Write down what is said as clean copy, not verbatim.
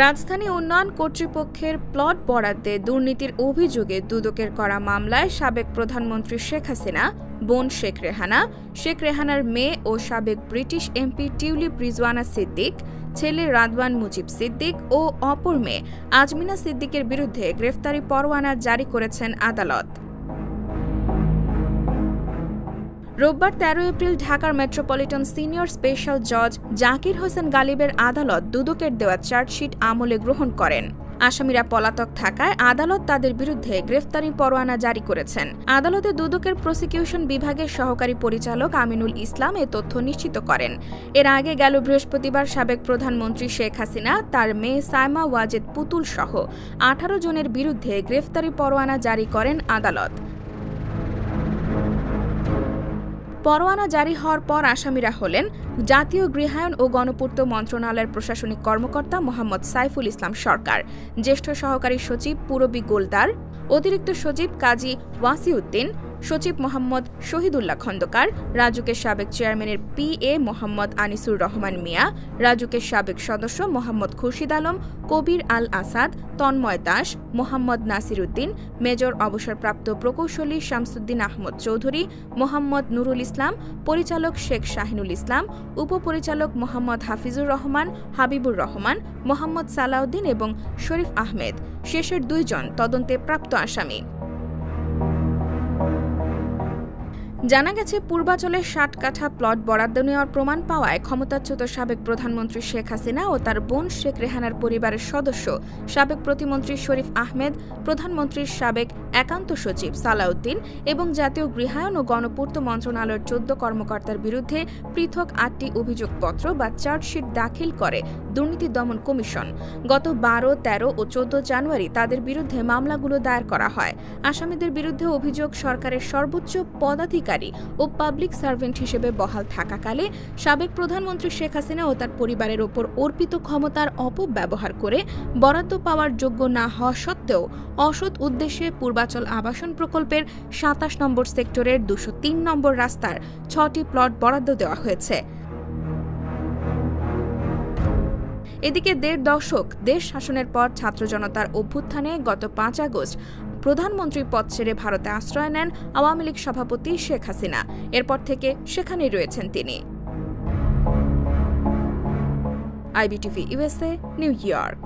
রাজধানী উন্নয়ন কর্তৃপক্ষের প্লট বরাদ্দে দুর্নীতির অভিযোগে দুদকের করা মামলায় সাবেক প্রধানমন্ত্রী শেখ হাসিনা, বোন শেখ রেহানা, শেখ রেহানার মেয়ে ও সাবেক British MP tulip Rizwana Siddique, ছেলে রাদওয়ান মুজিব সিদ্দিক ও অপর মেয়ে আজমিনা সিদ্দিকের বিরুদ্ধে গ্রেফতারি পরোয়ানা জারি করেছেন আদালত। রোববার ১৩ এপ্রিল ঢাকার মেট্রোপলিটন সিনিয়র স্পেশাল জজ জাকির হোসেন গালিবের আদালত দুদকের দেওয়া চার্জশিট আমলে গ্রহণ করেন। আসামিরা পলাতক থাকায় আদালত তাদের বিরুদ্ধে গ্রেফতারি পরোয়ানা জারি করেছেন। আদালতে দুদকের প্রসিকিউশন বিভাগের সহকারী পরিচালক আমিনুল ইসলাম এ তথ্য নিশ্চিত করেন। এর আগে গেল বৃহস্পতিবার সাবেক প্রধানমন্ত্রী শেখ হাসিনা, তার মেয়ে সাইমা ওয়াজেদ পুতুল সহ ১৮ জনের বিরুদ্ধে গ্রেফতারি পরোয়ানা জারি করেন আদালত। পরোয়ানা জারি হওয়ার পর আসামিরা হলেন জাতীয় গৃহায়ন ও গণপূর্ত মন্ত্রণালয়ের প্রশাসনিক কর্মকর্তা মোহাম্মদ সাইফুল ইসলাম সরকার, জ্যেষ্ঠ সহকারী সচিব পূরবী গোলদার, অতিরিক্ত সচিব কাজী ওয়াসিউদ্দিন, সচিব মোহাম্মদ শহীদুল্লাহ খন্দকার, রাজুকের সাবেক চেয়ারম্যানের PA মোহাম্মদ আনিসুর রহমান মিয়া, রাজুকের সাবেক সদস্য মোহাম্মদ খুরশিদ আলম, কবির আল আসাদ, তন্ময় দাস, মোহাম্মদ নাসির উদ্দিন, মেজর অবসরপ্রাপ্ত প্রকৌশলী শামসুদ্দিন আহমদ চৌধুরী, মোহাম্মদ নুরুল ইসলাম, পরিচালক শেখ শাহিনুল ইসলাম, উপপরিচালক মোহাম্মদ হাফিজুর রহমান, হাবিবুর রহমান, মোহাম্মদ সালাউদ্দিন এবং শরীফ আহমেদ শেষের 2 জন তদন্তে প্রাপ্ত আসামি। জানা গেছে, পূর্বাচলে 60 কাঠা প্লট বরাদ্দ নেওয়ার প্রমাণ পাওয়ায় ক্ষমতাচ্যুত সাবেক প্রধানমন্ত্রী শেখ হাসিনা ও তার বোন শেখ রেহানার পরিবারের সদস্য সাবেক প্রতিমন্ত্রী শরীফ আহমেদ, প্রধানমন্ত্রীর সাবেক একান্ত সচিব সালাউদ্দিন এবং জাতীয় গৃহায়ন ও গণপূর্ত মন্ত্রণালয়ের 14 কর্মকর্তার বিরুদ্ধে পৃথক 8টি অভিযোগপত্র বা চার্জশিট দাখিল করে দুর্নীতি দমন কমিশন। গত 12, 13 ও 14 জানুয়ারি তাদের বিরুদ্ধে মামলাগুলো দায়ের করা হয়। আসামিদের বিরুদ্ধে অভিযোগ, সরকারের সর্বোচ্চ পদাধিকারী ও পাবলিক সার্ভেন্ট হিসেবে বহাল থাকাকালে সাবেক প্রধানমন্ত্রী শেখ হাসিনা ও তার পরিবারের ওপর অর্পিত ক্ষমতার অপব্যবহার করে বরাদ্দ পাওয়ার যোগ্য না হওয়া সত্ত্বেও অসৎ উদ্দেশ্যে পূর্বাচল আবাসন প্রকল্পের 27 নম্বর সেক্টরের 203 নম্বর রাস্তার 6টি প্লট বরাদ্দ দেওয়া হয়েছে। এদিকে 1.5 দশক দেশ শাসনের পর ছাত্র জনতার অভ্যুত্থানে গত 5 আগস্ট প্রধানমন্ত্রী পদ ছেড়ে ভারতে আশ্রয় নেন আওয়ামী লীগ সভাপতি শেখ হাসিনা। এরপর থেকে সেখানেই রয়েছেন তিনি। IBTV USA, new York.